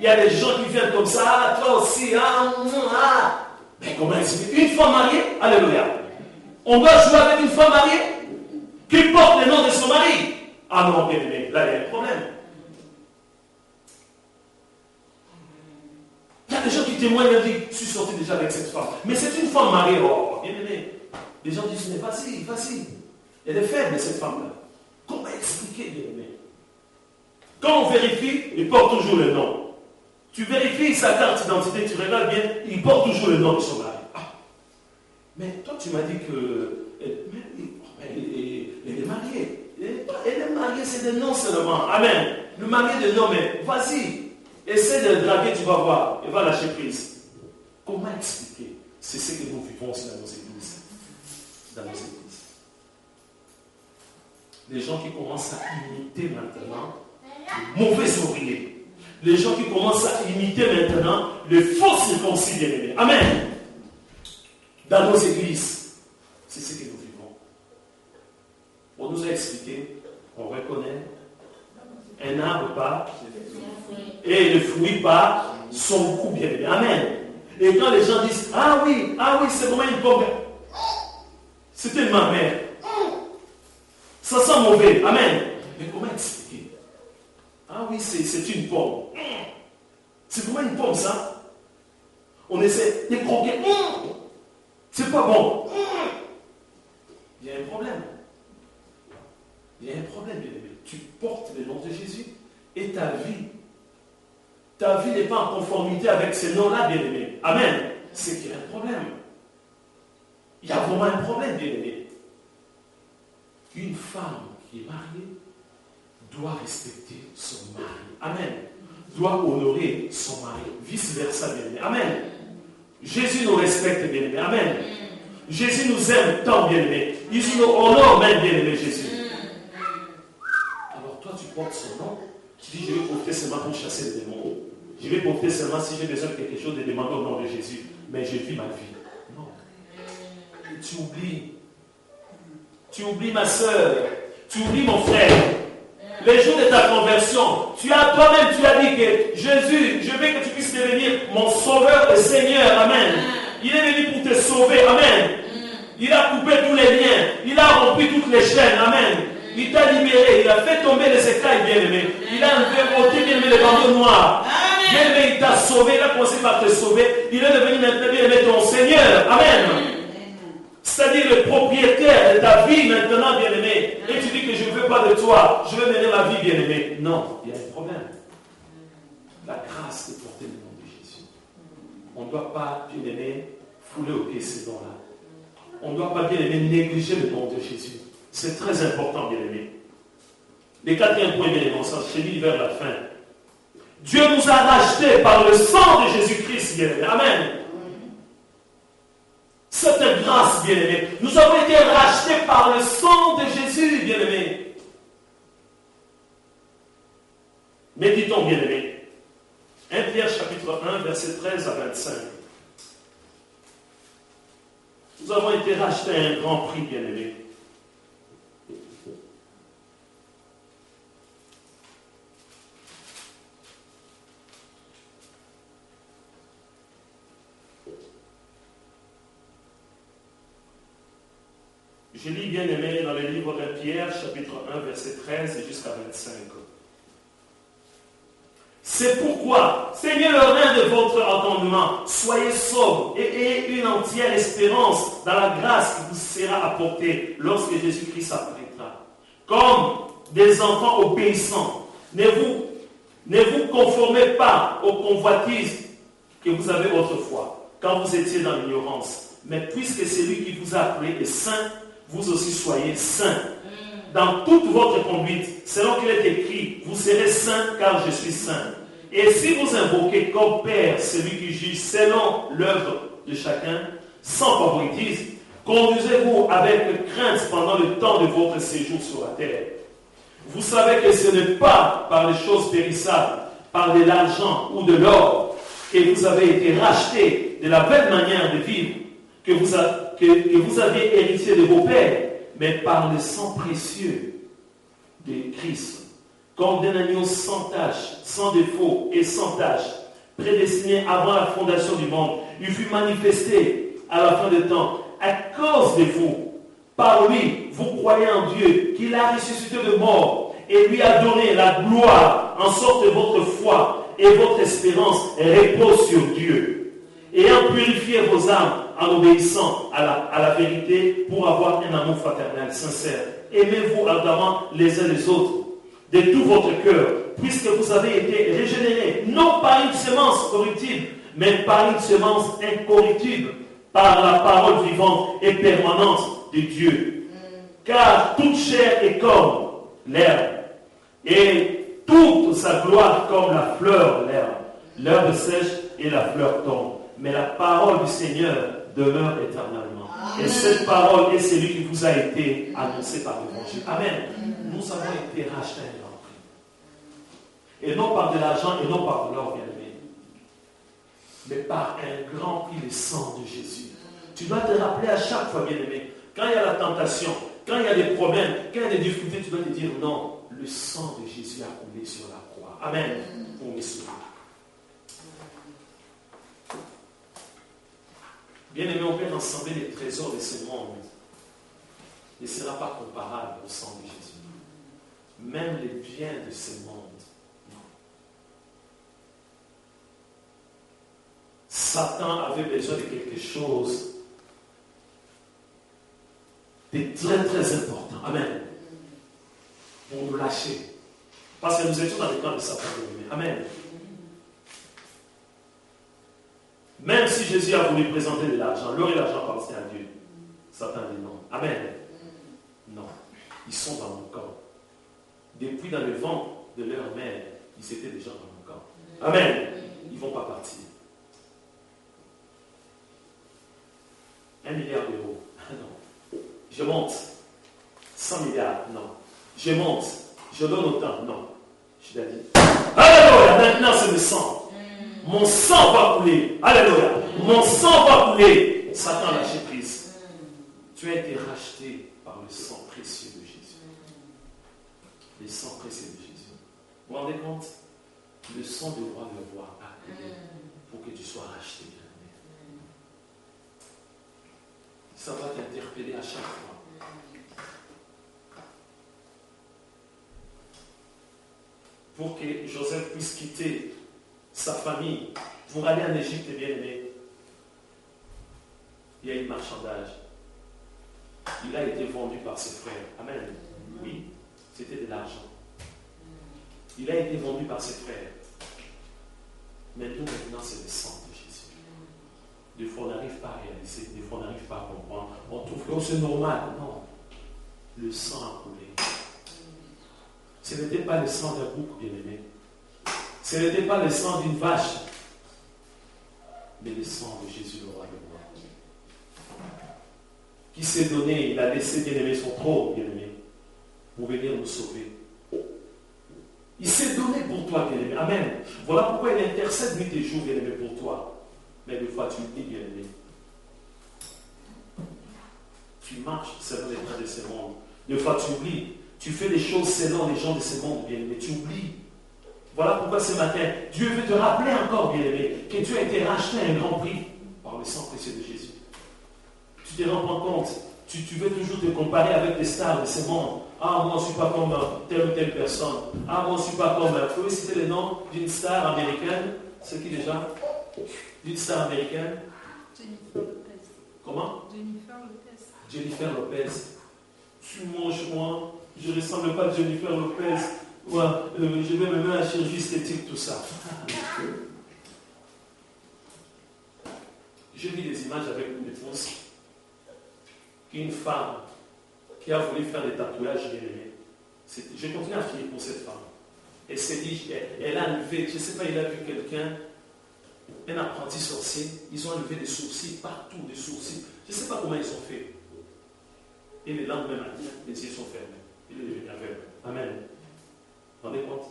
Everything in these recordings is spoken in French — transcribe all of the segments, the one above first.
Il y a des gens qui viennent comme ça, toi aussi, Mais comment expliquer? Une femme mariée, alléluia. On doit jouer avec une femme mariée qui porte le nom de son mari. Ah non, bien aimé, là il y a un problème. Il y a des gens qui témoignent et disent, je suis sorti déjà avec cette femme. Mais c'est une femme mariée, oh, bien aimé. Les gens disent, mais vas-y. Elle est faible, cette femme-là. Comment expliquer, bien aimé? Quand on vérifie, il porte toujours le nom. Tu vérifies sa carte d'identité, tu regardes bien, il porte toujours le nom de son mari. Ah. Mais toi, tu m'as dit que... Elle est mariée. Elle est mariée, c'est des noms seulement. Amen. Le marié de nom, mais vas-y. Essaie de le draguer, tu vas voir. Elle va lâcher prise. Comment expliquer? C'est ce que nous vivons aussi dans nos églises. Les gens qui commencent à imiter maintenant les mauvais ouvriers. Les gens qui commencent à imiter maintenant les faux circoncis bien-aimés. Amen. Dans nos églises, c'est ce que nous vivons. On nous a expliqué, on reconnaît, un arbre pas et le fruit pas son goût bien-aimé. Amen. Et quand les gens disent, ah oui, c'est vraiment une pomme. C'était ma mère. Ça sent mauvais. Amen. Mais comment expliquer? Ah oui, c'est une pomme. C'est vraiment une pomme, ça. On essaie de croquer. C'est pas bon. Il y a un problème. Il y a un problème, bien-aimé. Tu portes le nom de Jésus et ta vie n'est pas en conformité avec ces noms-là, bien-aimé. Amen. C'est qu'il y a un problème. Il y a vraiment un problème, bien-aimé. Une femme qui est mariée doit respecter son mari. Amen. Doit honorer son mari. Vice-versa, bien-aimé. Amen. Jésus nous respecte, bien-aimé. Amen. Jésus nous aime tant, bien-aimé. Il nous honore même, bien-aimé Jésus. Alors toi, tu portes son nom. Tu dis, je vais profiter seulement pour chasser les démons. Je vais profiter seulement si j'ai besoin de quelque chose de demander au nom de Jésus. Mais je vis ma vie. Non. Et tu oublies. Tu oublies ma soeur. Tu oublies mon frère. Les jours de ta conversion, toi-même tu as dit que Jésus, je veux que tu puisses devenir mon sauveur et Seigneur. Amen. Il est venu pour te sauver. Amen. Il a coupé tous les liens. Il a rompu toutes les chaînes. Amen. Il t'a libéré. Il a fait tomber les écailles, bien-aimé. Il a ôté, bien-aimé, les bandeaux noirs. Bien-aimé, il t'a sauvé. Il a commencé par te sauver. Il est devenu maintenant, bien-aimé, ton Seigneur. Amen. C'est-à-dire le propriétaire de ta vie maintenant, bien-aimé. Et tu dis que je ne veux pas de toi. Je veux mener ma vie, bien-aimé. Non, il y a un problème. La grâce de porter le nom de Jésus. On ne doit pas, bien-aimé, fouler au pied ces dons-là. On ne doit pas, bien-aimé, négliger le nom de Jésus. C'est très important, bien-aimé. Les quatrième point, bien-aimé, on s'enchaîne vers la fin. Dieu nous a rachetés par le sang de Jésus-Christ, bien-aimé. Amen. Cette grâce, bien-aimé. Nous avons été rachetés par le sang de Jésus, bien-aimé. Méditons, bien-aimé. 1 Pierre chapitre 1, verset 13 à 25. Nous avons été rachetés à un grand prix, bien-aimé. Je lis, bien-aimé, dans le livre de Pierre, chapitre 1, verset 13 et jusqu'à 25. C'est pourquoi, Seigneur le rein de votre entendement, soyez sobres et ayez une entière espérance dans la grâce qui vous sera apportée lorsque Jésus-Christ apparaîtra. Comme des enfants obéissants, ne vous conformez pas aux convoitises que vous avez autrefois, quand vous étiez dans l'ignorance. Mais puisque celui qui vous a appelé est saint, vous aussi soyez saints. Dans toute votre conduite, selon qu'il est écrit, vous serez saints car je suis saint. Et si vous invoquez comme Père celui qui juge selon l'œuvre de chacun, sans favoritisme, conduisez-vous avec crainte pendant le temps de votre séjour sur la terre. Vous savez que ce n'est pas par les choses périssables, par de l'argent ou de l'or, que vous avez été rachetés de la belle manière de vivre que vous aviez hérité de vos pères, mais par le sang précieux de Christ, comme d'un agneau sans tache, sans défaut et sans tache, prédestiné avant la fondation du monde. Il fut manifesté à la fin des temps à cause de vous. Par lui, vous croyez en Dieu, qu'il a ressuscité de mort et lui a donné la gloire, en sorte que votre foi et votre espérance reposent sur Dieu. Ayant purifié vos âmes en obéissant à la vérité pour avoir un amour fraternel sincère. Aimez-vous ardemment les uns les autres de tout votre cœur, puisque vous avez été régénérés, non par une semence corruptible, mais par une semence incorruptible, par la parole vivante et permanente de Dieu. Car toute chair est comme l'herbe, et toute sa gloire comme la fleur de l'herbe. L'herbe sèche et la fleur tombe, mais la parole du Seigneur demeure éternellement. Et cette parole est celui qui vous a été annoncé par l'évangile. Amen. Nous avons été rachetés à un grand prix. Et non par de l'argent et non par de l'or, bien-aimé, mais par un grand prix, le sang de Jésus. Tu dois te rappeler à chaque fois, bien-aimé, quand il y a la tentation, quand il y a des problèmes, quand il y a des difficultés, tu dois te dire non, le sang de Jésus a coulé sur la croix. Amen. Pour me sauver. Bien-aimé, on peut rassembler les trésors de ce monde. Ne sera pas comparable au sang de Jésus. Même les biens de ce monde. Non. Satan avait besoin de quelque chose de très très important. Amen. Pour nous lâcher. Parce que nous étions dans le camp de Satan. Amen. Même si Jésus a voulu présenter de l'argent, l'or et l'argent appartiennent à Dieu. Satan dit non. Amen. Non. Ils sont dans mon camp. Depuis dans le ventre de leur mère, ils étaient déjà dans mon camp. Amen. Ils ne vont pas partir. 1 milliard d'euros. Non. Je monte. 100 milliards. Non. Je monte. Je donne autant. Non. Je l'ai dit. Alléluia. Maintenant, c'est le sang. Mon sang va couler. Alléluia. Mon sang va couler. Satan a lâché prise. Tu as été racheté par le sang précieux de Jésus. Le sang précieux de Jésus. Vous vous rendez compte? Le sang du roi de roi a coulé pour que tu sois racheté. Ça va t'interpeller à chaque fois. Pour que Joseph puisse quitter sa famille pour aller en Égypte, bien aimé, il y a eu marchandage. Il a été vendu par ses frères. Amen. Oui, c'était de l'argent. Il a été vendu par ses frères. Mais nous, maintenant, c'est le sang de Jésus. Des fois, on n'arrive pas à réaliser, des fois, on n'arrive pas à comprendre. On trouve que c'est normal. Non. Le sang a coulé. Ce n'était pas le sang d'un bouc, bien aimé. Ce n'était pas le sang d'une vache, mais le sang de Jésus, le roi de roi. Qui s'est donné, il a laissé bien aimer son trône, bien aimé, pour venir nous sauver. Il s'est donné pour toi, bien aimé. Amen. Voilà pourquoi il intercède nuit et jour, bien aimé, pour toi. Mais des fois, tu le dis, bien aimé. Tu marches selon les trains de ce monde. Des fois, tu oublies. Tu fais les choses selon les gens de ce monde, bien aimé. Tu oublies. Voilà pourquoi ce matin, Dieu veut te rappeler encore, bien-aimé, que tu as été racheté à un grand prix par le sang précieux de Jésus. Tu te rends pas compte. Tu veux toujours te comparer avec des stars de ce monde. Ah, moi, je ne suis pas comme telle ou telle personne. Ah, moi, je ne suis pas comme... Vous pouvez citer le nom d'une star américaine? C'est qui déjà? D'une star américaine? Jennifer Lopez. Comment? Jennifer Lopez. Jennifer Lopez. Tu manges, moi. Je ne ressemble pas à Jennifer Lopez. Ouais, je vais me mettre à la chirurgie esthétique, tout ça. J'ai vu des images avec une épouse, une femme qui a voulu faire des tatouages bien aimés. Je continue à finir pour cette femme. Elle s'est dit, elle a enlevé, je ne sais pas, il a vu quelqu'un, un apprenti sorcier, ils ont enlevé des sourcils partout, des sourcils. Je ne sais pas comment ils ont fait. Et le lendemain matin, les yeux sont fermés. Il est devenu aveugle. Amen. Vous vous rendez compte?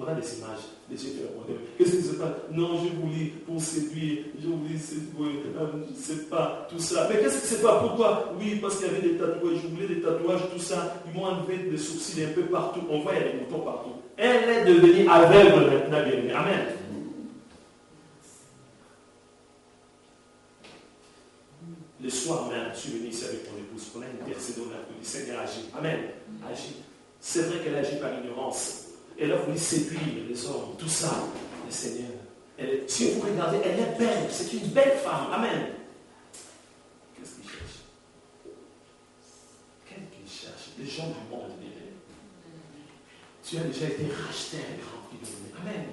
On a des images, des yeux qui répondent. Qu'est-ce qui se passe? Non, je voulais pour séduire, je voulais séduire, je ne sais pas, tout ça. Mais qu'est-ce qui se passe? Pourquoi? Oui, parce qu'il y avait des tatouages, je voulais des tatouages, tout ça. Ils m'ont enlevé des sourcils un peu partout. On voit, il y a des boutons partout. Elle est devenue aveugle maintenant, bien aimée. Amen. Le soir même, je suis venu ici avec mon épouse, on a intercédé, on a dit, Seigneur, agis. Amen. Agis. C'est vrai qu'elle agit par ignorance. Elle a voulu séduire les hommes, tout ça. Le Seigneur. Si vous regardez, elle est belle. C'est une belle femme. Amen. Qu'est-ce qu'il cherche? Qu'est-ce qu'il cherche? Les gens du monde, tu as déjà été racheté à grand prix. Amen.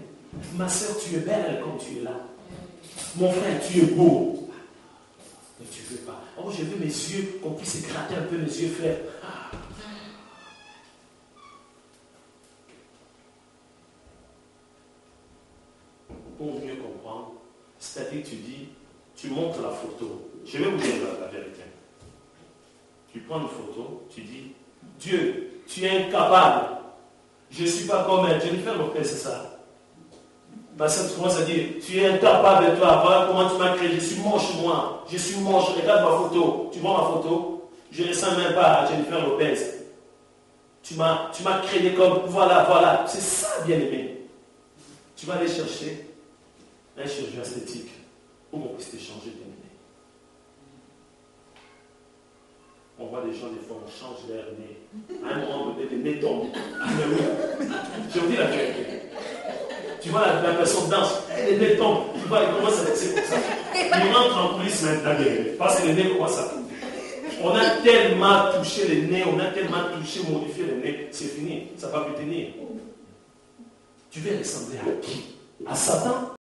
Ma soeur, tu es belle comme tu es là. Mon frère, tu es beau. Mais tu ne veux pas. Oh, j'ai vu mes yeux, qu'on puisse éclater un peu mes yeux, frère. Pour mieux comprendre, c'est-à-dire que tu dis, tu montres la photo. Je vais vous dire la vérité. Tu prends une photo, tu dis, Dieu, tu es incapable. Je ne suis pas comme elle. Jennifer Lopez, c'est ça. Parce que tu commences à dire, tu es incapable de toi. Voilà comment tu m'as créé. Je suis moche, moi. Je suis moche. Regarde ma photo. Tu vois ma photo? Je ne ressemble même pas à Jennifer Lopez. Tu m'as créé comme, voilà. C'est ça, bien aimé. Tu vas aller chercher un chirurgien esthétique pour qu'on puisse t'échanger, bien aimé. On voit des gens, des fois, on change leur nez. À un moment donné, les nez tombent. Ah, mais oui. Je vous dis la vérité. Tu vois, la personne danse, les nez tombent. Tu vois, il commence à laisser comme ça. Il rentre en coulisses maintenant, parce que les nez commencent à tomber. On a tellement touché les nez, on a tellement touché, modifié les nez, c'est fini. Ça ne va plus tenir. Tu veux ressembler à qui? À Satan?